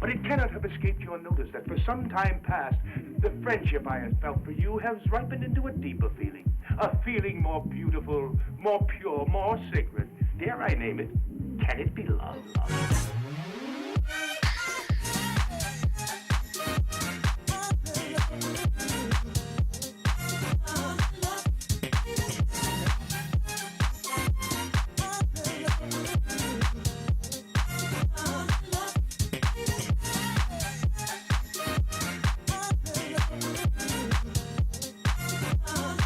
But it cannot have escaped your notice that for some time past, the friendship I have felt for you has ripened into a deeper feeling. A feeling more beautiful, more pure, more sacred. Dare I name it? Can it be love? Oh,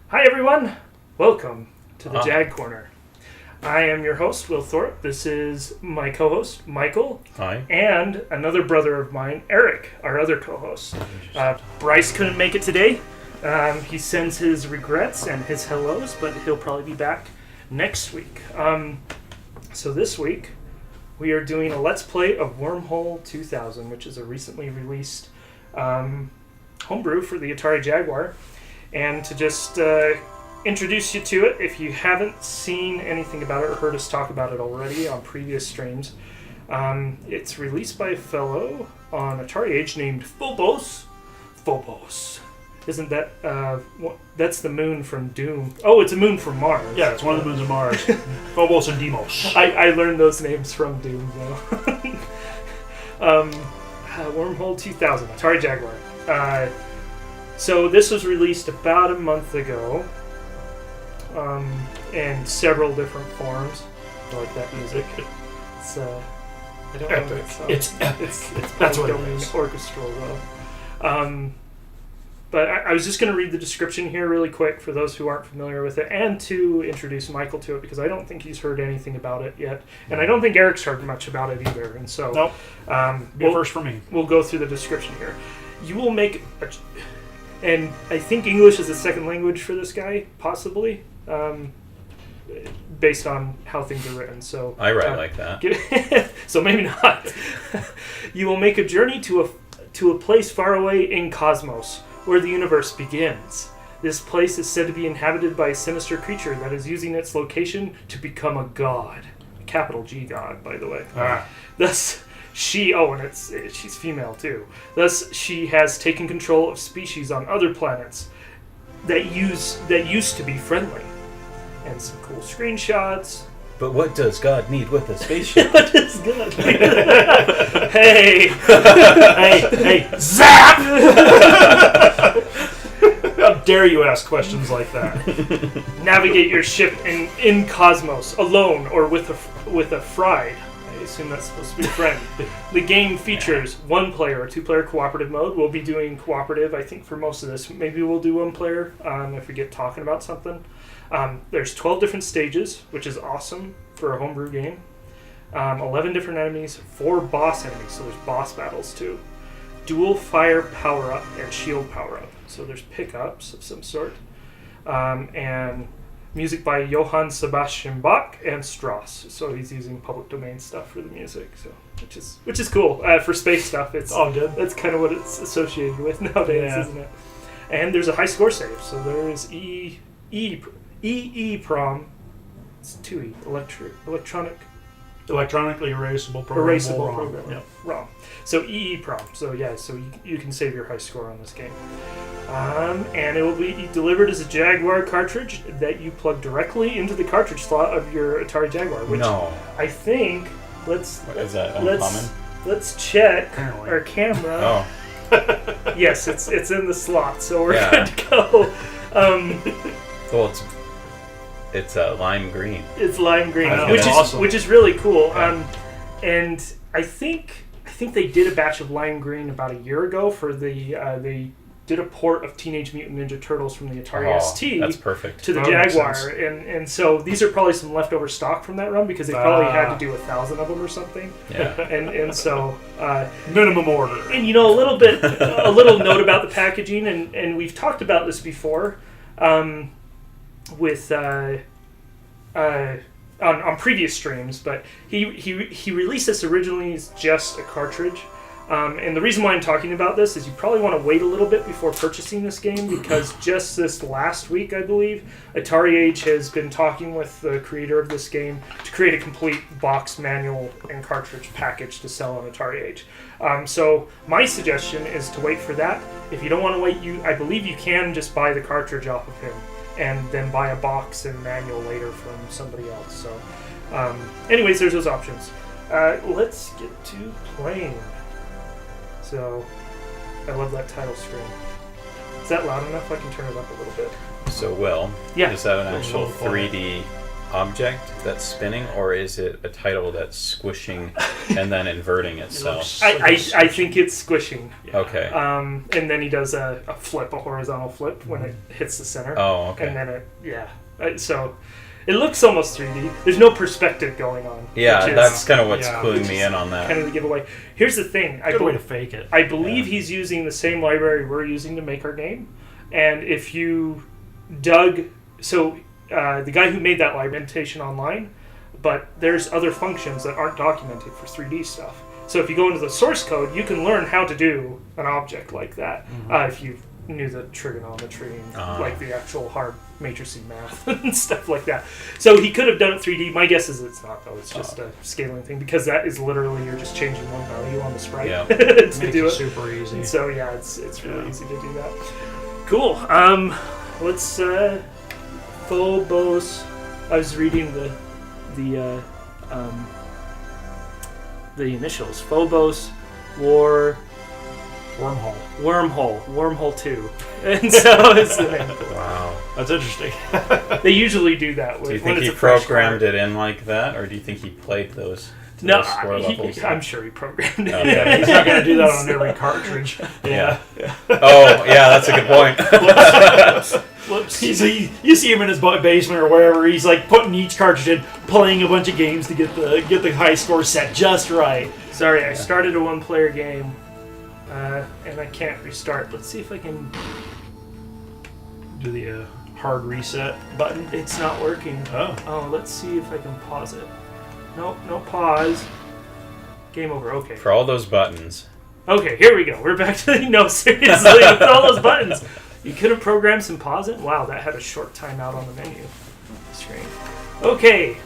Hi everyone, welcome to the JagCorner. I am your host, Will Thorpe. This is my co-host, Michael. Hi. And another brother of mine, Eric, our other co-host. Bryce couldn't make it today. He sends his regrets and his hellos, but he'll probably be back next week. So this week, we are doing a Let's Play of Wormhole 2000, which is a recently released homebrew for the Atari Jaguar. And to just introduce you to it, if you haven't seen anything about it or heard us talk about it already on previous streams, it's released by a fellow on AtariAge named Phobos. Isn't that, that's the moon from Doom. Oh, it's a moon from Mars. Yeah, it's one of the moons of Mars. Phobos and Deimos. I learned those names from Doom, though. Wormhole 2000, Atari Jaguar. So this was released about a month ago, in several different forms. I like that music. It's I don't epic. know what song. It's epic. It's That's what it domain is. Orchestral though. But I was just going to read the description here really quick for those who aren't familiar with it, and to introduce Michael to it, because I don't think he's heard anything about it yet, and I don't think Eric's heard much about it either. And so, Nope. First for me. We'll go through the description here. You will make, and I think English is a second language for this guy, possibly, based on how things are written. So I write like that. So maybe not. You will make a journey to a place far away in cosmos, where the universe begins. This place is said to be inhabited by a sinister creature that is using its location to become a god. A capital G god, by the way. Ah. Thus, she's female too. Thus, she has taken control of species on other planets that used to be friendly. And some cool screenshots. But what does God need with a spaceship? What does God need? Hey! hey, zap! How dare you ask questions like that? Navigate your ship in cosmos, alone or with a fried. I assume that's supposed to be a friend. The game features one player or two player cooperative mode. We'll be doing cooperative, I think, for most of this. Maybe we'll do one player if we get talking about something. There's 12 different stages, which is awesome for a homebrew game. 11 different enemies, 4 boss enemies, so there's boss battles too. Dual fire power-up and shield power-up. So there's pickups of some sort. And music by Johann Sebastian Bach and Strauss. So he's using public domain stuff for the music, so which is cool. For space stuff, it's all good. That's kind of what it's associated with nowadays, isn't it? And there's a high score save. So there is EEPROM. It's 2E. Electronically erasable programmable program. Yep. ROM. So EEPROM. So yeah, so you can save your high score on this game. And it will be delivered as a Jaguar cartridge that you plug directly into the cartridge slot of your Atari Jaguar. Which I think, Is that uncommon? let's check Apparently. our camera. Oh. Yes, it's in the slot, so we're good to go. Well, it's lime green. It's lime green, which is awesome. which is really cool. Yeah. And I think they did a batch of lime green about a year ago for they did a port of Teenage Mutant Ninja Turtles from the Atari ST. That's perfect. To the Jaguar, and so these are probably some leftover stock from that run because they probably had to do 1,000 of them or something. Yeah. And so minimum order. And a little note about the packaging, and we've talked about this before. With on previous streams, but he released this originally as just a cartridge, and the reason why I'm talking about this is you probably want to wait a little bit before purchasing this game because just this last week, I believe, AtariAge has been talking with the creator of this game to create a complete box manual and cartridge package to sell on AtariAge. So my suggestion is to wait for that. If you don't want to wait, I believe you can just buy the cartridge off of him and then buy a box and manual later from somebody else. So, anyways, there's those options. Let's get to playing. So, I love that title screen. Is that loud enough? I can turn it up a little bit. So, Will, Yeah. is that an actual 3D object that's spinning, or is it a title that's squishing and then inverting itself? I think it's squishing. Okay. And then he does a horizontal flip when it hits the center. Oh, okay. And then so it looks almost 3D. There's no perspective going on. Yeah, that's kind of what's cluing me in on that. Kind of the giveaway. Here's the thing. Good way to fake it. I believe he's using the same library we're using to make our game. And if you dug... So the guy who made that library indentation online, but there's other functions that aren't documented for 3D stuff. So if you go into the source code, you can learn how to do an object like that if you knew the trigonometry and like the actual hard matrixy math and stuff like that. So he could have done it 3D. My guess is it's not, though. It's just a scaling thing because that is literally you're just changing one value on the sprite to Makes do it. Super easy. And so yeah, it's really easy to do that. Cool. Let's Phobos. I was reading the initials. Phobos Wormhole 2. And so it's the name. Wow. That's interesting. They usually do that with. Do you think he programmed it in like that, or do you think he played those? No, levels? I'm sure he programmed it. Okay. Yeah, he's not going to do that on every cartridge. Yeah. Oh, yeah, that's a good point. Whoops. You see him in his basement or wherever. He's like putting each cartridge in, playing a bunch of games to get the high score set just right. Sorry, I started a one-player game, and I can't restart. Let's see if I can Do the hard reset button. It's not working. Oh. Let's see if I can pause it. Nope, no pause. Game over. Okay. For all those buttons. Okay, here we go. We're back to no, seriously, with all those buttons. You could have programmed some pause it. Wow, that had a short timeout on the menu screen. Okay,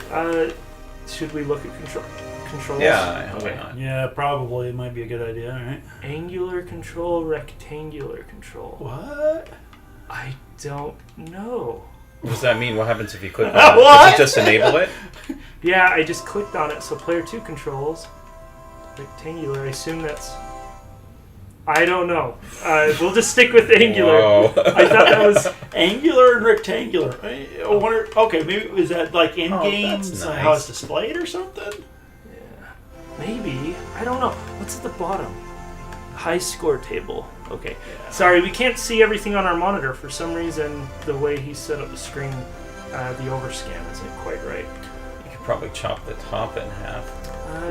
should we look at controls? Yeah, why Okay. not? Yeah, probably. It might be a good idea, alright? Angular control, rectangular control. What? I don't know. What does that mean? What happens if you click on it? What? Does it just enable it? Yeah, I just clicked on it. So player 2 controls rectangular. I assume that's. I don't know. We'll just stick with angular. Whoa. I thought that was. Angular and rectangular. I wonder. Okay, maybe is that like in game? that's How nice. it's displayed or something? Yeah, maybe. I don't know. What's at the bottom? High score table. Okay. Yeah. Sorry, we can't see everything on our monitor. For some reason, the way he set up the screen, the overscan isn't quite right. You could probably chop the top in half.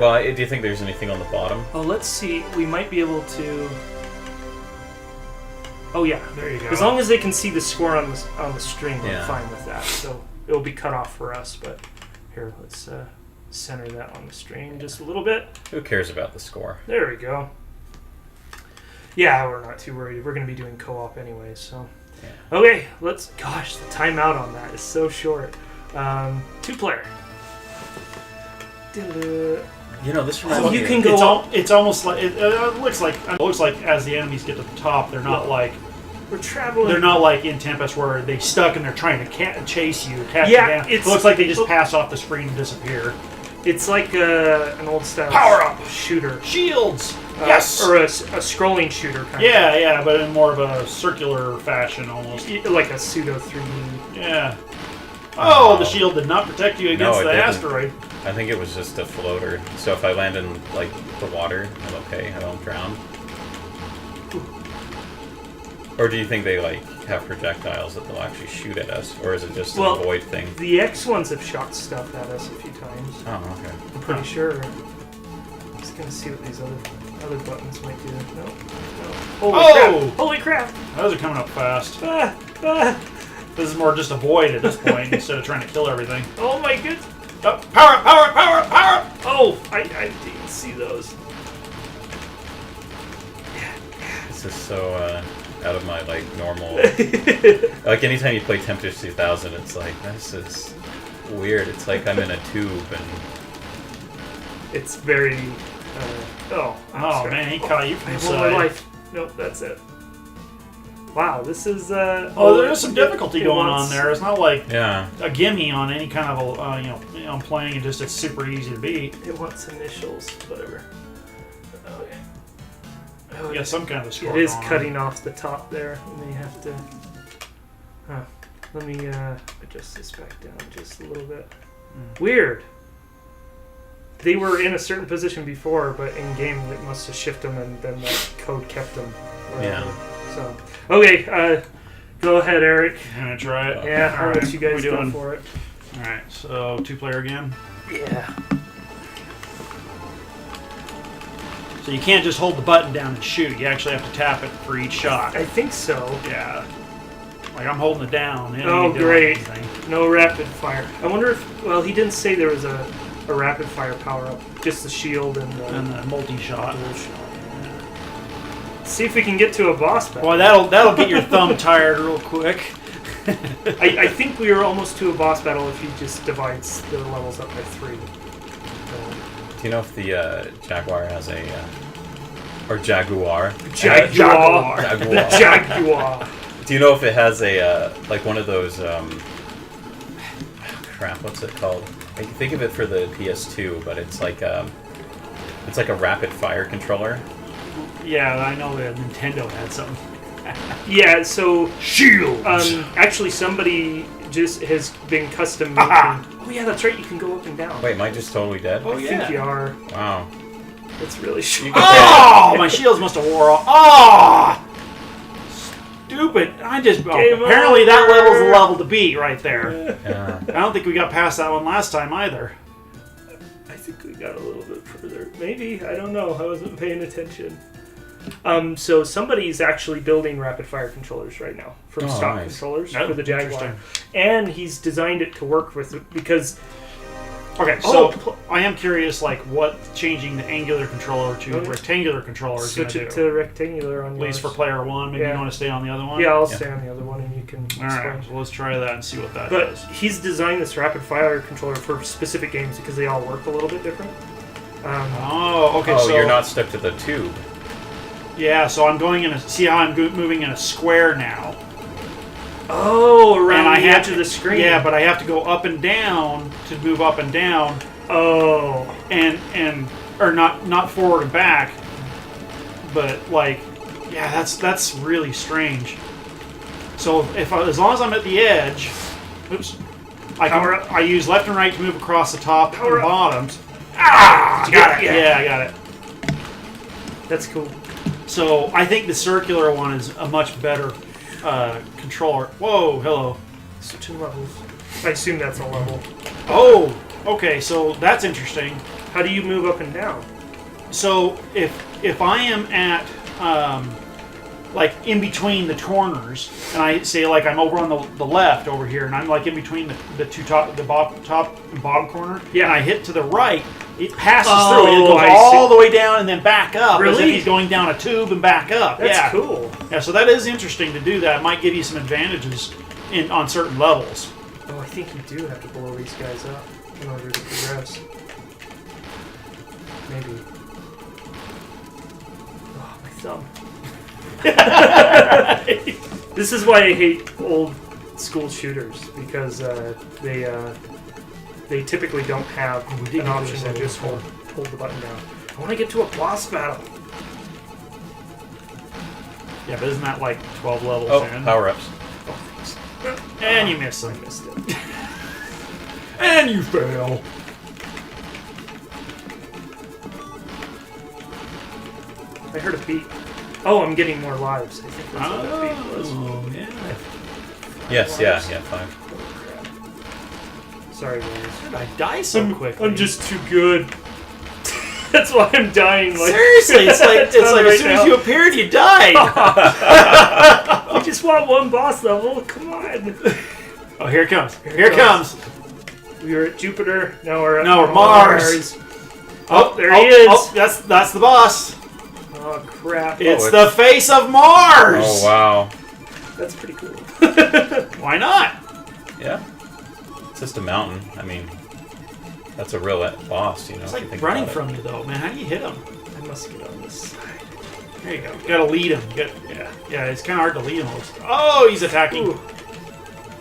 Well, do you think there's anything on the bottom? Oh, let's see. We might be able to. Oh yeah, There you go. as long as they can see the score on the string, we're Yeah. fine with that. So it'll be cut off for us. But here, let's center that on the stream just a little bit. Who cares about the score? There we go. Yeah, we're not too worried. We're going to be doing co-op anyway, so. Yeah. Okay, let's. Gosh, the timeout on that is so short. 2-player. You know, this Oh, reminds you me. can go. It's almost like it looks like as the enemies get to the top, they're not like We're traveling. they're not like in Tempest where they stuck and they're trying to chase you, catch Yeah, you down. It it's- looks like they just pass off the screen and disappear. It's like an old style Power up! shooter. Shields. Yes. Or a scrolling shooter kind Yeah, but in more of a circular fashion almost. of. Like a pseudo 3D. Yeah. Oh, the shield did not protect you against it the didn't. asteroid. I think it was just a floater. So if I land in like the water, I'm okay. I don't drown. Or do you think they like have projectiles that they'll actually shoot at us, or is it just an avoid thing? The X ones have shot stuff at us a few times. Oh, okay. I'm pretty sure. I'm just gonna see what these other buttons might do. No. Holy crap! Holy crap! Those are coming up fast. Ah, ah. This is more just avoid at this point instead of trying to kill everything. Oh my goodness! Oh, power up, power up, power up, power up! Oh, I didn't see those. This is so out of my like normal. Like anytime you play Tempest 2000, it's like this is weird. It's like I'm in a tube and. It's very. I'm sorry. Man, he caught you I from the have one more side. life. Nope, that's it. Wow, this is. There's some difficulty it going wants- on there. It's not like Yeah. a gimme on any kind of a playing and just it's super easy to beat. It wants initials, whatever. Okay. Oh, You got some kind of score. it is going on. cutting off the top there. We may have to. Huh. Let me adjust this back down just a little bit. Weird. They were in a certain position before, but in game it must have shifted them, and then that code kept them. Yeah. So, okay, go ahead, Eric. You gonna try it? Yeah, I'll Alright, let you guys we go doing? for it. Alright, so 2-player again. Yeah. So you can't just hold the button down and shoot. You actually have to tap it for each shot. I think so. Yeah. Like I'm holding it down. It Oh, ain't doing great. anything. No rapid fire. I wonder if. Well, he didn't say there was a rapid fire power up. Just the shield and And the the multi-shot. dual shot. See if we can get to a boss battle. Boy, that'll get your thumb tired real quick. I think we are almost to a boss battle if he just divides the levels up by 3. Do you know if the Jaguar has a or Jaguar? Jaguar. Jaguar. The Jaguar. Do you know if it has a like one of those crap? What's it called? I can think of it for the PS2, but it's like a rapid fire controller. Yeah, I know that Nintendo had something. Yeah, so Shield. actually somebody just has been custom making. Oh yeah, that's right. You can go up and down. Wait, am I just totally dead? I think you are. Wow. It's really short. Oh, my shields must have wore off. Oh, stupid! Apparently that over. level's the level to beat right there. Yeah. I don't think we got past that one last time either. I think we got a little bit further. Maybe, I don't know. I wasn't paying attention. So somebody's actually building rapid fire controllers right now from stock nice. controllers Oh, for the Jaguar, interesting. and he's designed it to work with it because. Okay, so I am curious, like, what changing the angular controller to Okay. rectangular controller is going Switch to it do. to rectangular on At least for yours. player one. Maybe Yeah. you want to stay on the other one? Yeah, I'll Yeah. stay on the other one and you can All right, explain. so let's try that and see what that But does. he's designed this rapid fire controller for specific games because they all work a little bit different. Okay. Oh, so you're not stuck to the tube. Yeah, so I'm going in see how I'm moving in a square now. Oh, around And I the have edge of the screen. Yeah, but I have to go up and down to move up and down. Oh. Or not forward and back. But like, yeah, that's really strange. So as long as I'm at the edge, oops, I use left and right to move across the top and the bottoms. Ah! Got it. Yeah, I got it. That's cool. So I think the circular one is a much better controller. Whoa, hello. Switching levels. I assume that's a level. Oh, okay. So that's interesting. How do you move up and down? So if I am at like in between the corners, and I say like I'm over on the left over here, and I'm like in between the top and bottom corner. Yeah. And I hit to the right, it passes Oh, through. It goes I all see. the way down and then back up. As if Really? he's going down a tube and back up. That's yeah. cool. Yeah. So that is interesting to do that. It might give you some advantages on certain levels. Oh, I think you do have to blow these guys up in order to progress. Maybe. Oh, my thumb. This is why I hate old school shooters, because they typically don't have an option to just hold the button down. I want to get to a boss battle. Yeah, but isn't that like 12 levels Oh, in? power-ups. And you miss I them. missed it. And you fail. I heard a beat. Oh, I'm getting more lives. I think that's what that beat was. Oh, yeah. Yes, yeah, 5. Sorry, guys. Did I die so quickly? I'm just too good. That's why I'm dying. Like, Seriously, it's like right as soon now. as you appeared, you died. I just want one boss level. Come on. Oh, here it comes. Here it comes. We were at Jupiter. Now we're at Mars. Oh, there he is. Oh, that's the boss. Oh crap. It's the face of Mars. Oh, wow. That's pretty cool. Why not? Yeah. It's just a mountain. I mean, that's a real boss, you know. It's if you like think running about from you, though, man. How do you hit him? I must get on this side. There you go. You gotta lead him. Yeah. It's kind of hard to lead him. Oh, he's attacking. Ooh.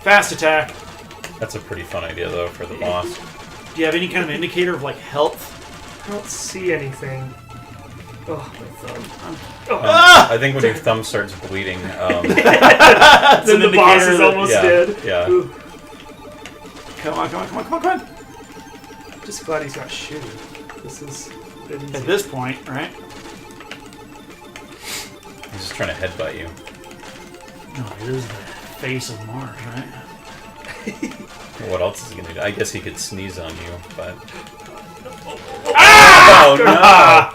Fast attack. it. That's a pretty fun idea, though, for the boss. Do you have any kind of indicator of like health? I don't see anything. Oh, my thumb. Oh. I think when your thumb starts bleeding, Then the boss is almost dead. Yeah. Ooh. Come on. I'm just glad he's not shooting. This is a bit easy. At this point, right? He's just trying to headbutt you. No, it is the face of Mars, right? What else is he gonna do? I guess he could sneeze on you, but... Ah! Oh, no!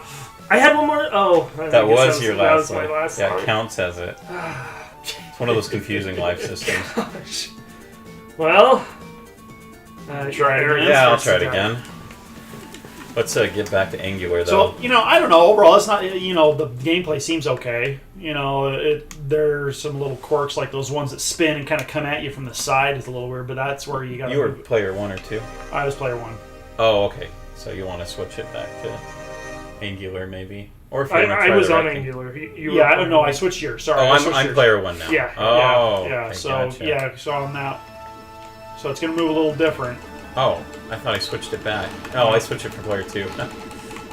I had one more. Oh, That was your last That was my last Yeah, one. it counts as it. It's one of those confusing life systems. Gosh. Well, Try it again. Yeah, I'll try it again. Let's get back to Angular, though. So, I don't know. Overall, it's not, the gameplay seems okay. There's some little quirks like those ones that spin and kind of come at you from the side is a little weird, but that's where you got to... You were player 1 or 2? I was player 1. Oh, okay. So you want to switch it back to Angular, maybe? Or if you want to I try was the on Wrecking. Angular. Yeah, I don't know. I switched yours. Sorry. Oh, I switched I'm yours. player 1 now. Yeah, Oh, Yeah, okay, so, gotcha. so on that. So it's going to move a little different. Oh, I thought I switched it back. Oh, I switched it for player 2.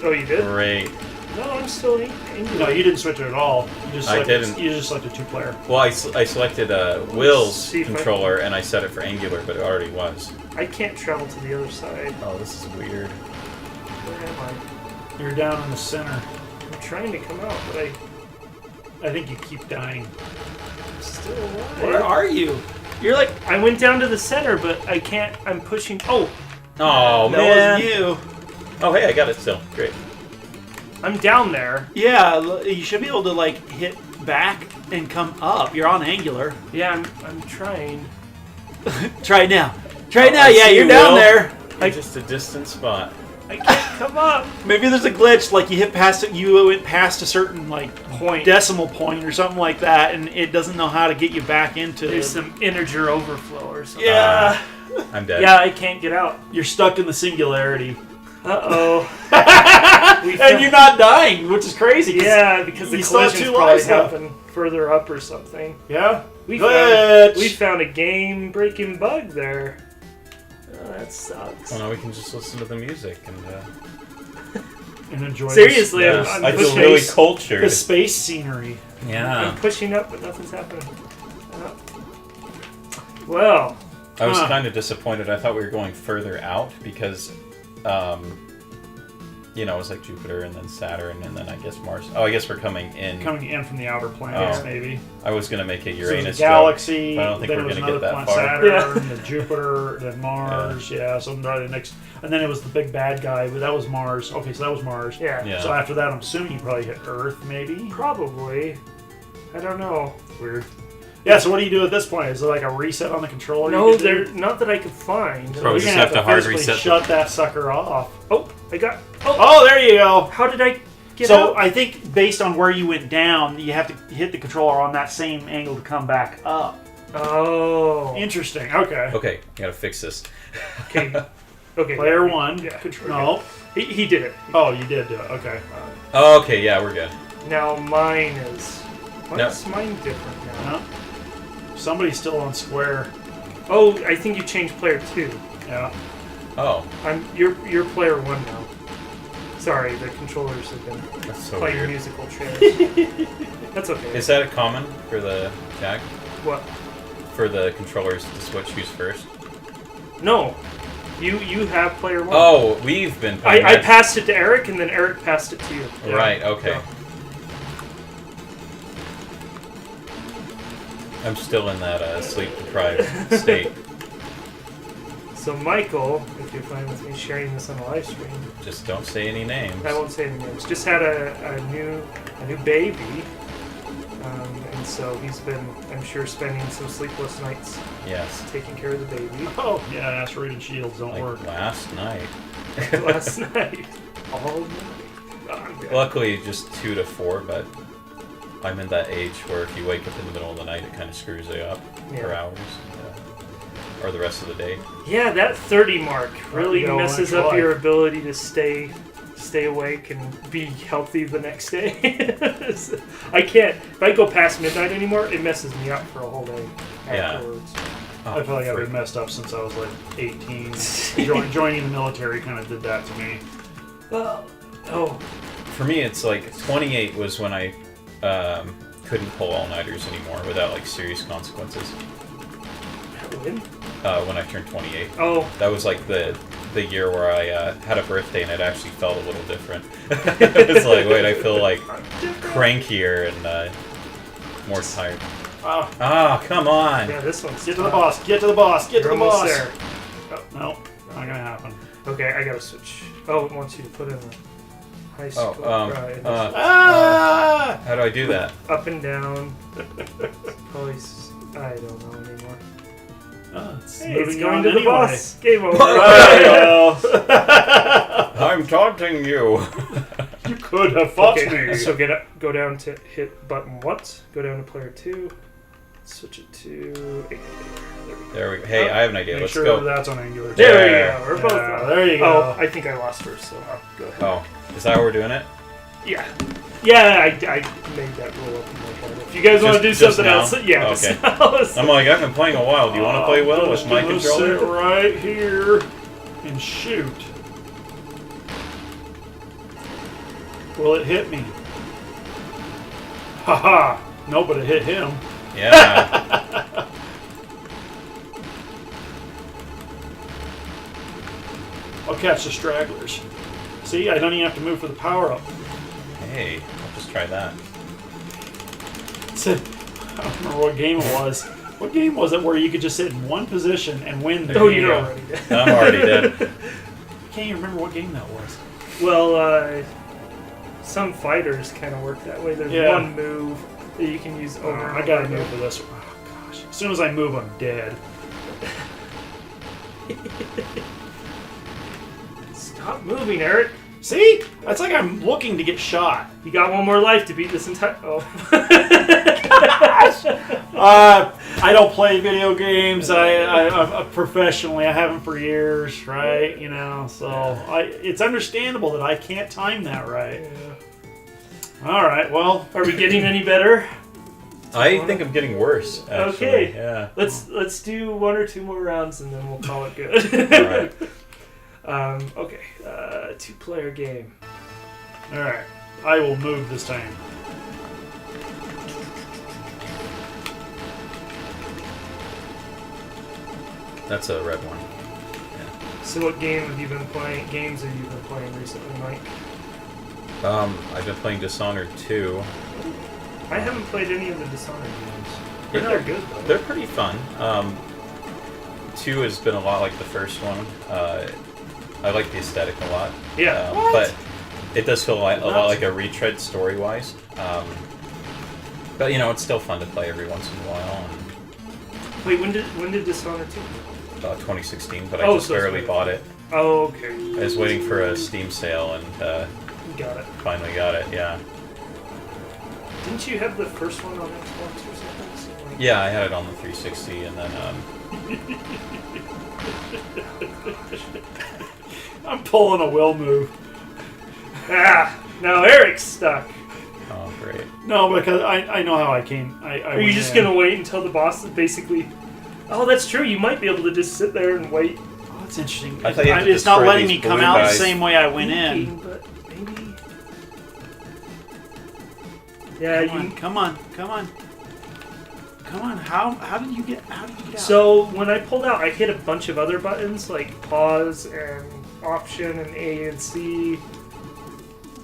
Oh, you did? Great. No, I'm still in Angular. No, you didn't switch it at all. You just I selected, didn't. You just selected 2-player. Well, I selected Will's See if I- controller, and I set it for Angular, but it already was. I can't travel to the other side. Oh, this is weird. Where am You're down in the center. I? I'm trying to come out, but I think you keep dying. I'm still alive. Where are you? You're like... I went down to the center, but I can't. I'm pushing. Oh, Oh, That man. wasn't you. Oh, hey, I got it still. Great. I'm down there. Yeah, you should be able to like hit back and come up. You're on Angular. Yeah, I'm trying. Try it now. Try it now. I Yeah, see you're you, down Will. there. You're just a distant spot. I can't come up. Maybe there's a glitch, like you hit past it, you went past a certain like Point. decimal point or something like that, and it doesn't know how to get you back into. There's some integer overflow or something. Yeah, I'm dead. Yeah, I can't get out. you're stuck in the singularity. Uh-oh. And you're not dying, which is crazy. Yeah, because the you still have collisions 2 probably lives left. happen further up or something. Yeah? We Glitch! found a game-breaking bug there. Oh, that sucks. Well, now we can just listen to the music And enjoy Seriously, Yes, I'm I feel pushing, really the cultured. space scenery. Yeah. I'm pushing up, but nothing's happening. Well, I was kind of disappointed. I thought we were going further out because, you know, it was like Jupiter and then Saturn and then I guess Mars. Oh, I guess we're coming in. Coming in from the outer planets, Oh. maybe. I was going to make a So Uranus there's a galaxy, joke, but I don't think then we're it was going to get another that planet, far. Saturn, then Jupiter, then Mars, yeah, so the next, and then it was the big bad guy, but that was Mars. Okay, so that was Mars. yeah, Yeah. So after that, I'm assuming you probably hit Earth, maybe? probably. I don't know. Weird. Yeah, so what do you do at this point? Is it like a reset on the controller? No, you can do? they're not that I could find. Probably You're just gonna have to hard physically reset the- shut that sucker off. Oh, I got. Oh, Oh, there you go. how did I get So out? I think based on where you went down, you have to hit the controller on that same angle to come back up. Oh. Interesting. Okay. Okay, I got to fix this. Okay. Okay. Player 1. Yeah. No. He did it. Oh, you did do it. Okay. Oh, okay, yeah, we're good. Now mine is. What's mine different now? No. Somebody's still on square. Oh, I think you changed player 2. Yeah. Oh, You're player 1 now. Sorry, the controllers have been that's so playing weird. musical chairs. That's okay. Is that a common for the Jag? What? For the controllers to switch who's first? No. You have player 1. Oh, we've been playing I that. passed it to Eric, and then Eric passed it to you. Right, okay. So- I'm still in that sleep-deprived state. So Michael, if you're fine with me sharing this on the live stream, Just don't say any names. I won't say any names. Just had a new baby, and so he's been, I'm sure, spending some sleepless nights Yes. taking care of the baby. Oh, yeah, asteroid shields don't Like work. last night. Last night, all night. Oh, God. Luckily, just 2 to 4, but I'm in that age where if you wake up in the middle of the night, it kind of screws you up for Yeah. hours. Or the rest of the day. Yeah, that 30 mark really You know, messes like up life. your ability to stay awake and be healthy the next day. I can't. If I go past midnight anymore, it messes me up for a whole day Yeah. afterwards. Oh, I feel like I've freak. been messed up since I was like 18. Joining the military kind of did that to me. Well, oh, For me, it's like 28 was when I couldn't pull all-nighters anymore without like serious consequences. when? When I turned 28. Oh, That was like the year where I had a birthday and it actually felt a little different. It's like, wait, I feel like crankier and more tired. Ah, Ah, come on! yeah, this one's get to the boss, get to the boss, get to You're the almost boss. there. No, not gonna happen. Okay, I gotta switch. Oh, it wants you to put in the high school. Right. Ah! How do I do that? Up and down. Probably, I don't know anymore. It's Hey, it's moving going on to the anyway. boss. Game over. I'm taunting you! You could have fought Okay, me. so go down to hit button once. Go down to player 2. Switch it to 8. There we go. Hey, I have an idea. Make Let's sure go. that's on angular. There There. we go. We're both Yeah, on. there you Oh, go. I think I lost first, so go ahead. Oh, is that how we're doing it? Yeah. Yeah, I made that rule up in my head. If you guys want to do Just something now? else, yeah. Okay. just now. I'm like, I've been playing a while. Do you want to play well with my Just gonna controller? sit right here and shoot. Will it hit me? Haha! No, but it hit him. Yeah. I'll catch the stragglers. See, I don't even have to move for the power up. Hey, I'll just try that. I don't remember what game it was. What game was it where you could just sit in one position and win the Oh, game? you're already dead. I'm already dead. I can't even remember what game that was. Well, some fighters kind of work that way. There's Yeah. one move that you can use over. and I gotta over move again. for this one. Oh, gosh. As soon as I move, I'm dead. Stop moving, Eric. See? That's like I'm looking to get shot. You got one more life to beat this entire. Oh. I don't play video games. I professionally, I haven't for years, right? You know, so it's understandable that I can't time that right. Yeah. All right, well, Are we getting any better? I think I'm getting worse. Actually. Okay. Yeah. Let's do 1 or 2 more rounds and then we'll call it good. All right. Okay. 2-player game. all right. I will move this time. That's a red one. So what game have you been playing? Games have you been playing recently, Mike? I've been playing Dishonored 2. I haven't played any of the Dishonored games. Yeah, They're good though. They're pretty fun. 2 has been a lot like the first one. I like the aesthetic a lot. Yeah. But it does feel a lot like a retread story-wise. But you know, it's still fun to play every once in a while. And, Wait, when did Dishonored 2? 2016, but I just barely bought it. Oh, okay. I was waiting for a Steam sale and Got it. finally got it. Yeah. Didn't you have the first one on Xbox or something? So, like... Yeah, I had it on the 360, and then I'm pulling a will move. Now Eric's stuck. oh great. No, because I know how I came. Are you just gonna wait until the boss is basically? Oh, that's true. You might be able to just sit there and wait. Oh, that's interesting. I thought you had to It's not destroy letting these me come blue out the guys. same way I went in. But maybe. Yeah, Come on. How did you get out? So when I pulled out, I hit a bunch of other buttons like pause and option and A and C.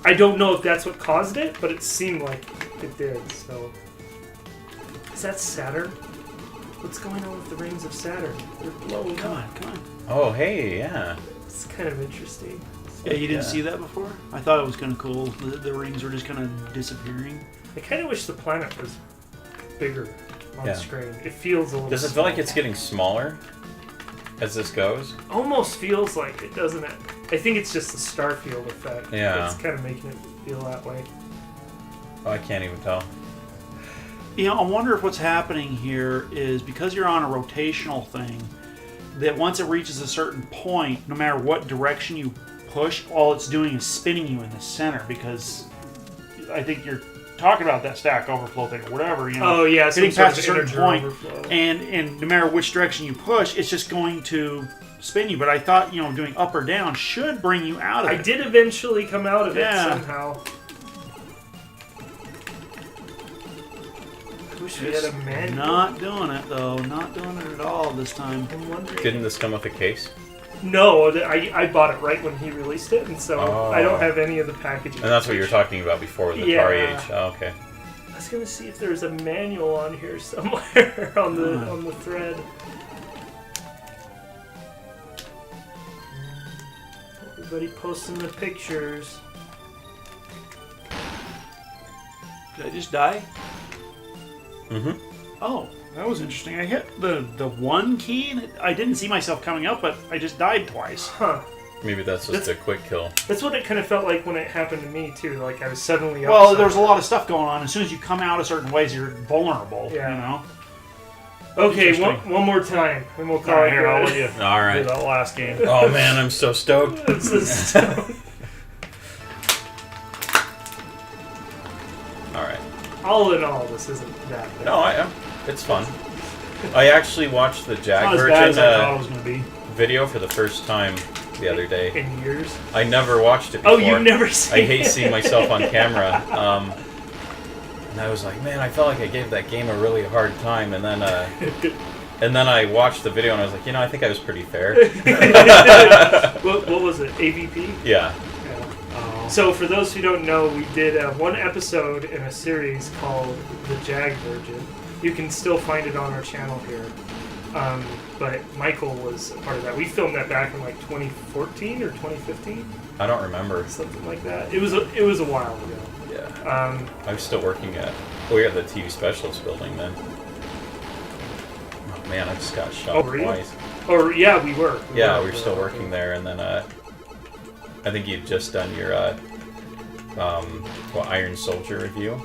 I don't know if that's what caused it, but it seemed like it did. So is that Saturn? What's going on with the rings of Saturn? They're blowing Come up. on. Oh hey, yeah. It's kind of interesting. Yeah, you didn't see that before? I thought it was kind of cool. The rings were just kind of disappearing. I kind of wish the planet was bigger on Yeah. screen. It feels a little. Does it feel like small. it's getting smaller as this goes? Almost feels like it, doesn't it? I think it's just the Starfield effect. Yeah. It's kind of making it feel that way. Oh, I can't even tell. You know, I wonder if what's happening here is because you're on a rotational thing, that once it reaches a certain point, no matter what direction you push, all it's doing is spinning you in the center, because I think you're talking about that stack overflow thing or whatever, you know. Oh yeah, getting some past a sort of certain integer point, overflow. and no matter which direction you push, it's just going to spin you. But I thought, you know, doing up or down should bring you out of it. I did eventually come out of it Yeah. somehow. I wish we had a manual. Not doing it though. Not doing it at all this time. I'm wondering. Didn't this come with a case? No, I bought it right when he released it, and so Oh. I don't have any of the packaging. And that's what you were talking about before with the Yeah. AtariAge. Oh, okay. I was gonna see if there's a manual on here somewhere on the thread. Everybody posting the pictures. Did I just die? Mm-hmm. Oh, that was interesting. I hit the one key, and I didn't see myself coming up, but I just died twice. Huh. Maybe that's just a quick kill. That's what it kind of felt like when it happened to me too. Like I was suddenly up. Well, there's a lot of stuff going on. As soon as you come out of certain ways, you're vulnerable. Yeah. You know. Okay, Interesting. one more time, and we'll call All right, it here, I'll good. let you All do right. that last game. Oh man, I'm so stoked. It's just- All right. all in all, this isn't that bad. No, it's fun. I actually watched the Not Jag as bad as I thought it version was going to be. video for the first time the other day. In years. I never watched it before. Oh, you've never seen I hate it? seeing myself on camera. And I was like, man, I felt like I gave that game a really hard time. And then I watched the video and I was like, you know, I think I was pretty fair. What was it? AVP? Yeah. Oh. So for those who don't know, we did one episode in a series called The Jag Version. You can still find it on our channel here. But Michael was a part of that. We filmed that back in like 2014 or 2015, I don't remember. something like that. It was a while ago. Yeah. I was still working at... we were at the TV Specialist building then. Oh man, I just got shot Oh, were you? twice. Or yeah, we were. Yeah, we were still working there, and then I think you'd just done your Iron Soldier review.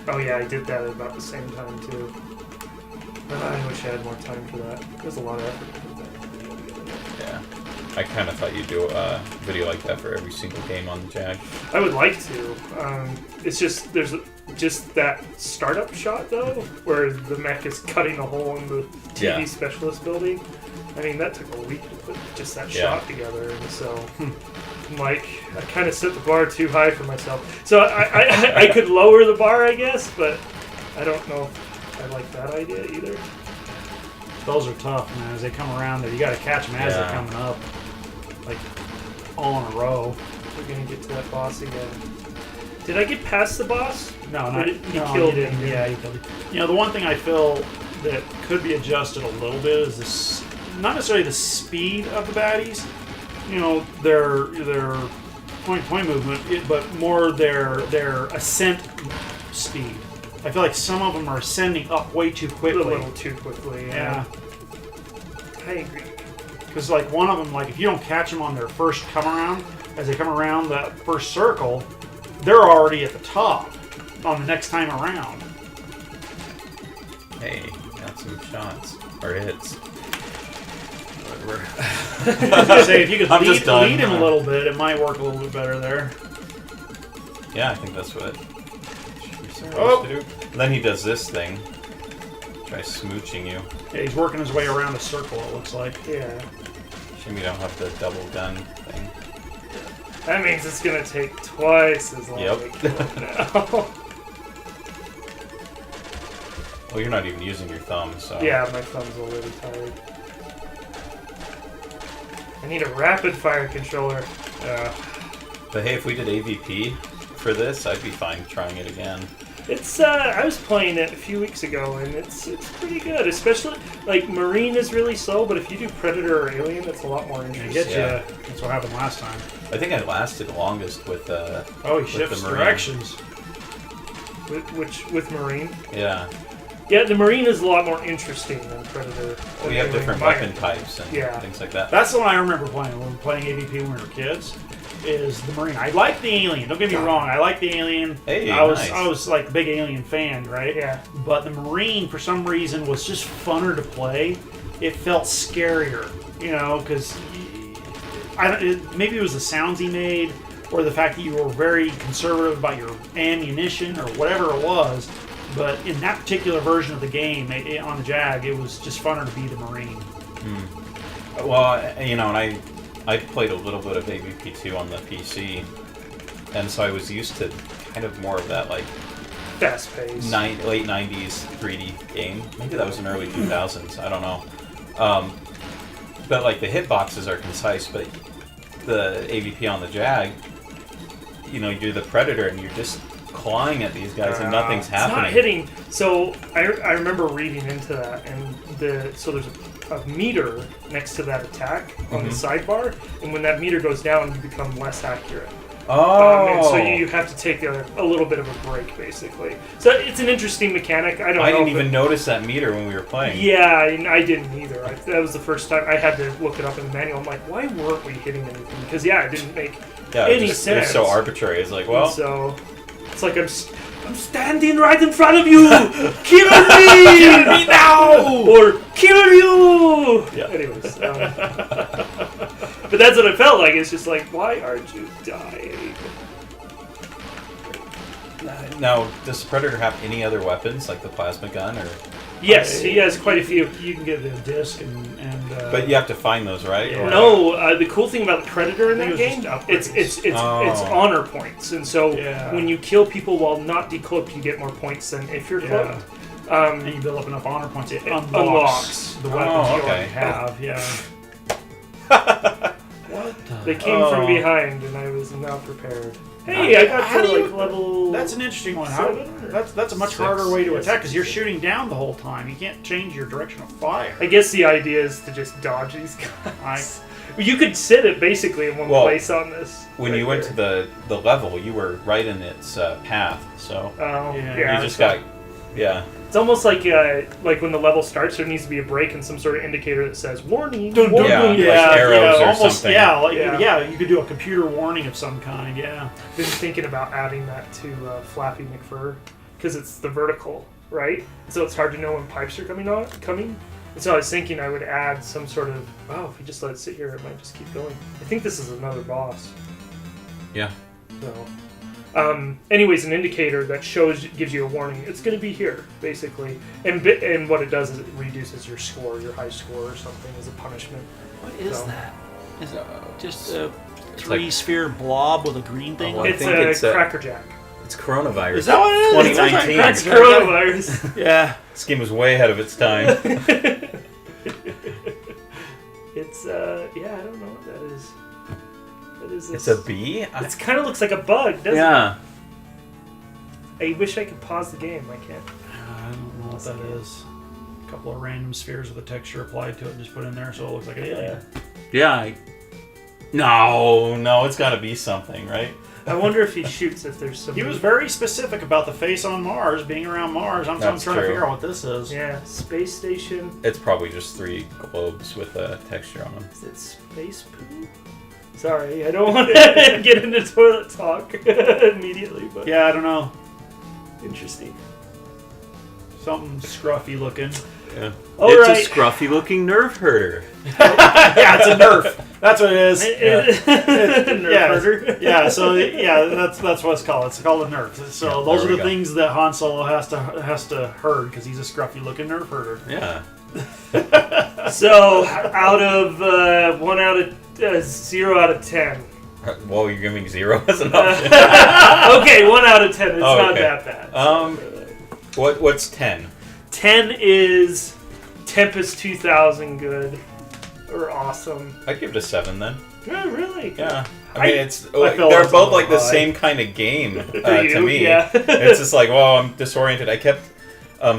Oh yeah, I did that at about the same time too. I wish I had more time for that. There's a lot of effort to put that video together. Yeah. I kind of thought you'd do a video like that for every single game on the Jag. I would like to. It's just, there's just that startup shot, though, where the mech is cutting a hole in the TV specialist building. I mean, that took a week to put just that shot together, and so... I'm like, I kind of set the bar too high for myself. So I could lower the bar, I guess, but I don't know if I like that idea either. Those are tough, man. As they come around there, you got to catch them as they're coming up, like all in a row. We're gonna get to that boss again. Did I get past the boss? No, you killed him. Yeah, you killed him. You know, the one thing I feel that could be adjusted a little bit is this, not necessarily the speed of the baddies. You know, their point-to-point movement, but more their ascent speed. I feel like some of them are ascending up way too quickly. A little too quickly, yeah. I agree. Because, like, one of them, like, if you don't catch them on their first come-around, as they come around that first circle, they're already at the top on the next time around. Hey, got some shots. Or hits. Say, if you could lead him a little bit, it might work a little bit better there. Yeah, I think that's what you're supposed to do. And then he does this thing. Try smooching you. Yeah, he's working his way around a circle, it looks like. Yeah. Shame you don't have the double gun thing. That means it's going to take twice as long Yep. to kill him now. Well, you're not even using your thumb, so... Yeah, my thumb's already tired. I need a rapid-fire controller. But hey, if we did AVP for this, I'd be fine trying it again. It's I was playing it a few weeks ago, and it's pretty good. Especially, like, Marine is really slow, but if you do Predator or Alien, it's a lot more interesting. That's what happened last time. I think I lasted longest with he shifts directions. With Marine? Yeah. Yeah, the Marine is a lot more interesting than Predator. We have different weapon types and things like that. That's the one I remember playing when we were playing AVP when we were kids. Is the Marine. I like the Alien. Don't get me wrong. I like the Alien. Hey, I was like a big Alien fan, right? Yeah. But the Marine, for some reason, was just funner to play. It felt scarier, you know, because maybe it was the sounds he made, or the fact that you were very conservative about your ammunition, or whatever it was. But in that particular version of the game, on the Jag, it was just funner to be the Marine. Well, you know, and I played a little bit of AVP2 on the PC, and so I was used to kind of more of that, like, fast-paced, late 90s 3D game. Maybe that was in early 2000s, I don't know. But, like, the hitboxes are concise, but the AVP on the Jag, you know, you're the Predator, and you're just clawing at these guys, and nothing's happening. It's not hitting. So, I remember reading into that, and so there's a meter next to that attack on the sidebar, and when that meter goes down, you become less accurate. And so you have to take a little bit of a break, basically. So it's an interesting mechanic. I didn't even notice that meter when we were playing. Yeah, and I didn't either. That was the first time I had to look it up in the manual. I'm like, why weren't we hitting anything? Because it didn't make any sense. It was so arbitrary. It's like, well, and so it's like I'm standing right in front of you! Kill me! Kill me now! Or kill you! Yeah. Anyways. But that's what it felt like. It's just like, why aren't you dying? Now, does Predator have any other weapons, like the plasma gun, or...? Yes, he has quite a few. You can get the disc and but you have to find those, right? Yeah. No, the cool thing about the Predator in that game, it's honor points, and so when you kill people while not decloaked, you get more points than if you're cloaked. And you build up enough honor points, it unlocks the weapons you already have. They came from behind, and I was not prepared. Hey, I got to level. That's an interesting one. That's a much 6. harder way to attack because you're shooting down the whole time. You can't change your direction of fire. I guess the idea is to just dodge these guys. You could sit it basically in one place on this. When you went to the level, you were right in its path, so you just got. It's almost like when the level starts, there needs to be a break and some sort of indicator that says "warning." Like arrows or almost, something. You could do a computer warning of some kind. Yeah, Been thinking about adding that to Flappy McFur because it's the vertical right? So it's hard to know when pipes are coming. And so I was thinking I would add some sort of, if we just let it sit here, it might just keep going. I think this is another boss. Yeah. So, anyways, an indicator that gives you a warning. It's going to be here, basically. And what it does is it reduces your score, your high score or something as a punishment. What is that? Is it just a It's three-sphere blob with a green thing? I It's think a it's Cracker Jack. It's coronavirus. Is that what it is? 2019. It's coronavirus. Yeah. This game was way ahead of its time. It's, I don't know what that is. What is this? It's a bee? It kind of looks like a bug, doesn't Yeah. it? I wish I could pause the game. I can't. I don't know what that is. A couple of random spheres with a texture applied to it and just put in there so it looks like an alien. Yeah. No, it's got to be something, right? I wonder if he shoots if there's some. He was very specific about the face on Mars, being around Mars. I'm trying That's to true. figure out what this is. Yeah, space station. It's probably just 3 globes with a texture on them. Is it space poo? Sorry, I don't want to get into toilet talk immediately, but Yeah, I don't know. interesting. Something scruffy looking. Yeah. All it's right. a scruffy looking nerve herder. Yeah, it's a Nerf. That's what it is. Nerf Yeah, herder. yeah. So that's what it's called. It's called a Nerf. So Yeah, those there are we the go. things that Han Solo has to herd because he's a scruffy looking Nerf herder. Yeah. So, out of 1 out of 0 out of 10. Well, you're giving 0 as an option. Okay, 1 out of 10. It's Oh, not okay. that bad. What's 10? 10 is Tempest 2000 good or awesome. I'd give it a 7 then. Oh, really? Yeah. I mean, I feel they're it's both a like the high. same kind of game For to you, me. yeah. It's just like, well, I'm disoriented. I kept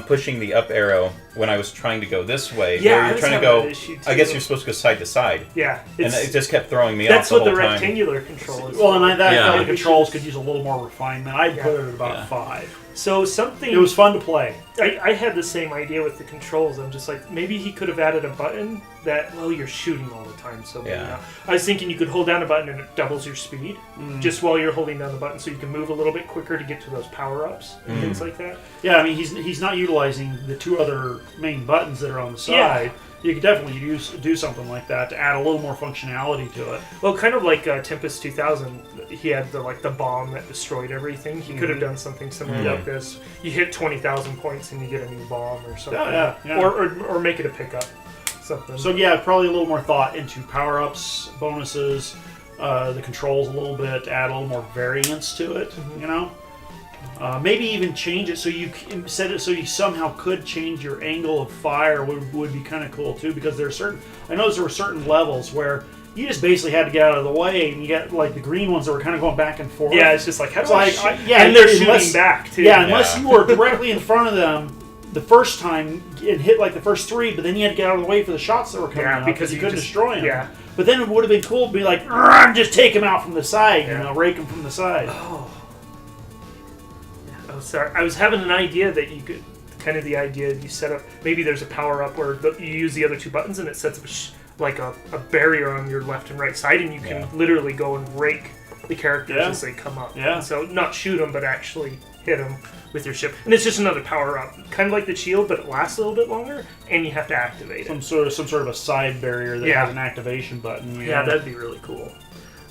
pushing the up arrow when I was trying to go this way. Yeah, where I you're was trying to having go. that issue, I guess too. you're supposed to go side to side, Yeah. and it just kept throwing me That's off what the the whole time. rectangular control is. Well, and I Yeah. thought the controls could use a little more refinement. I'd put it at about Yeah. 5. So something... It was fun to play. I had the same idea with the controls. I'm just like, maybe he could have added a button that, well, you're shooting all the time, so maybe Yeah. not. I was thinking you could hold down a button and it doubles your speed just while you're holding down the button, so you can move a little bit quicker to get to those power-ups and things like that. Yeah, I mean he's not utilizing the 2 other main buttons that are on the side. You could definitely do something like that to add a little more functionality to it. Well, kind of like Tempest 2000, he had the bomb that destroyed everything. He could have done something similar like this. You hit 20,000 points and you get a new bomb or something. Yeah. Or make it a pickup. Something. So yeah, probably a little more thought into power-ups, bonuses, the controls a little bit, to add a little more variance to it. You know, maybe even change it so you set it so you somehow could change your angle of fire. Would be kind of cool too, because there were certain levels where you just basically had to get out of the way, and you get like the green ones that were kind of going back and forth. yeah, it's just like, how do I shoot? and they're shooting back too. Yeah, unless you were directly in front of them the first time and hit like the first 3, but then you had to get out of the way for the shots that were coming out because you you couldn't just- destroy them. yeah. But then it would have been cool to be like, just take him out from the side, rake him from the side. Oh, sorry. I was having an idea that you could, kind of the idea you set up, maybe there's a power up where you use the other 2 buttons and it sets up a barrier on your left and right side, and you can literally go and rake the characters as they come up. Yeah. And so not shoot them, but actually hit them with your ship. And it's just another power up, kind of like the shield, but it lasts a little bit longer, and you have to activate it. Some sort of a side barrier that has an activation button. Yeah, that'd be really cool.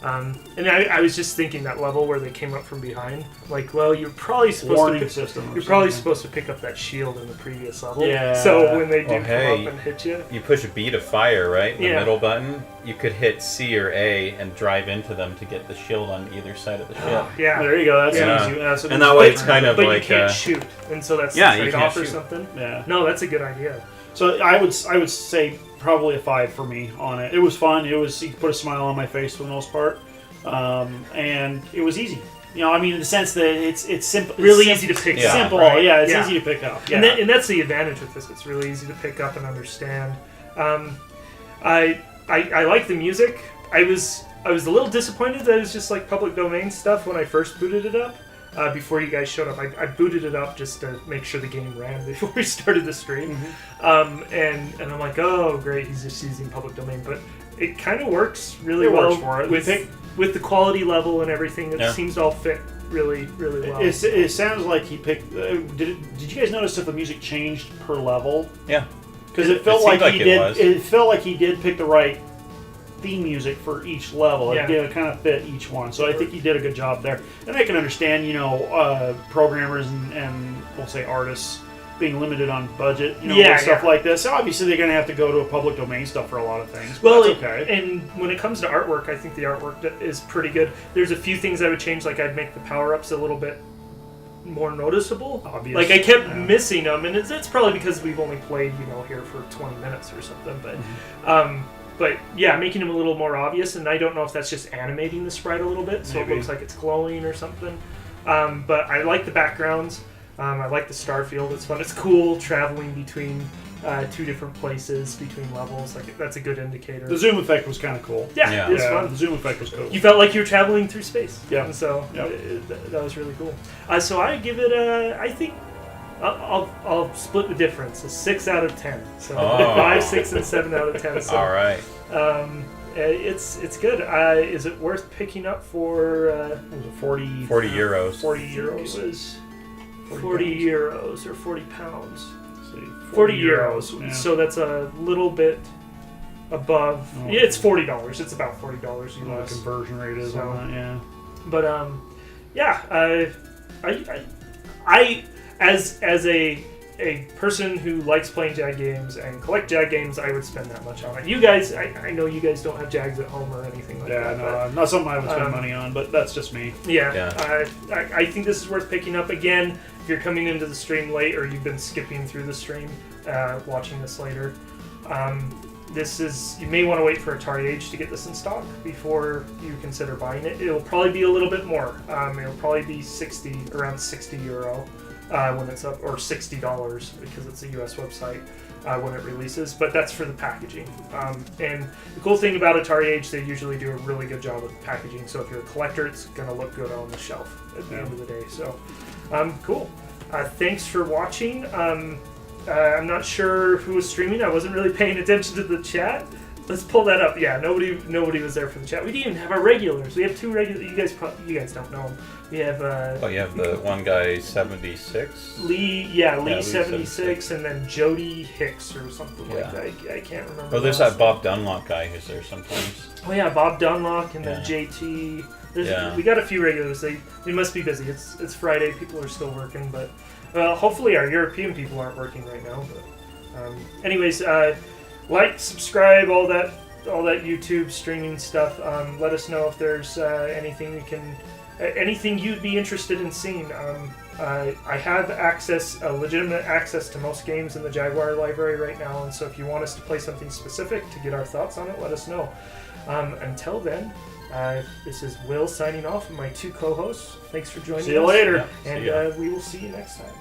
And I was just thinking that level where they came up from behind, like, well, you're probably supposed warning to system. you're probably supposed to pick up that shield in the previous level. Yeah. So when they do come hey. up and hit you, You push B to fire, right? The Yeah. middle button. You could hit C or A and drive into them to get the shield on either side of the ship. yeah. There you go. That's Yeah. an easy. That's an And easy that way way it's kind of But like you can't shoot, and so that's Yeah, the you trade-off can't or shoot. something. Yeah. No, that's a good idea. So I would say probably a 5 for me on it. It was fun. You put a smile on my face for the most part, and it was easy. You know, I mean, in the sense that it's simple, Really easy to pick Yeah. up. simple. right? Yeah, it's easy to pick up. Yeah. And that's the advantage with this. It's really easy to pick up and understand. I like the music. I was a little disappointed that it was just like public domain stuff when I first booted it up. Before you guys showed up, I booted it up just to make sure the game ran before we started the stream. And I'm like, oh great, he's just using public domain, but it kind of works really It well works for it. with the quality level and everything. It seems to all fit really, really well. It sounds like he picked. Did you guys notice if the music changed per level? Yeah. Because it felt like he did. was. It felt like he did pick the right theme music for each level. Yeah. It kind of fit each one. So I think he did a good job there. And I can understand, programmers and we'll say artists being limited on budget, with stuff like this. Obviously, they're going to have to go to a public domain stuff for a lot of things. But that's okay. And when it comes to artwork, I think the artwork is pretty good. There's a few things I would change, like I'd make the power-ups a little bit more noticeable. Obvious. Like I kept missing them, and it's probably because we've only played, here for 20 minutes or something. But, but yeah, making them a little more obvious, and I don't know if that's just animating the sprite a little bit, so Maybe. it looks like it's glowing or something. But I like the backgrounds. I like the star field. It's fun. It's cool traveling between two different places, between levels. Like that's a good indicator. The zoom effect was kind of cool. Yeah, it was fun. The zoom effect was cool. You felt like you were traveling through space. Yeah. And so that was really cool. So I give it I think I'll split the difference. A 6 out of 10. So 5, 6, and 7 out of 10. So, all right. It's good. Is it worth picking up for 40 €40. 40 euros is 40 euros or 40 pounds. 40 euros. Yeah. So that's a little bit above. Yeah, it's $40. It's about $40 The US. conversion rate is on that, yeah. But I as a person who likes playing Jag games and collect Jag games, I would spend that much on it. You guys, I know you guys don't have Jags at home or anything like that. Yeah, no, not something I would spend money on, but that's just me. I think this is worth picking up again. If you're coming into the stream late or you've been skipping through the stream, watching this later, you may want to wait for AtariAge to get this in stock before you consider buying it. It'll probably be a little bit more. It'll probably be around 60 euro when it's up, or $60 because it's a US website when it releases. But that's for the packaging. And the cool thing about AtariAge, they usually do a really good job with the packaging. So if you're a collector, it's going to look good on the shelf at the end of the day. So cool. Thanks for watching. I'm not sure who was streaming. I wasn't really paying attention to the chat. Let's pull that up. Yeah, nobody was there for the chat. We didn't even have our regulars. We have 2 regulars. You guys don't know them. We have. You have the one guy 76. Lee 76, and then Jody Hicks or something like that. I can't remember. Oh, there's that Bob Dunlop guy who's there sometimes. Oh yeah, Bob Dunlop and then JT. We got a few regulars. They must be busy. It's Friday. People are still working, but hopefully our European people aren't working right now. But anyways, like, subscribe, all that YouTube streaming stuff. Let us know if there's anything you'd be interested in seeing. I have legitimate access to most games in the Jaguar library right now, and so if you want us to play something specific to get our thoughts on it, let us know. Until then, this is Will signing off, and my 2 co-hosts. Thanks for joining us. See you later. And we will see you next time.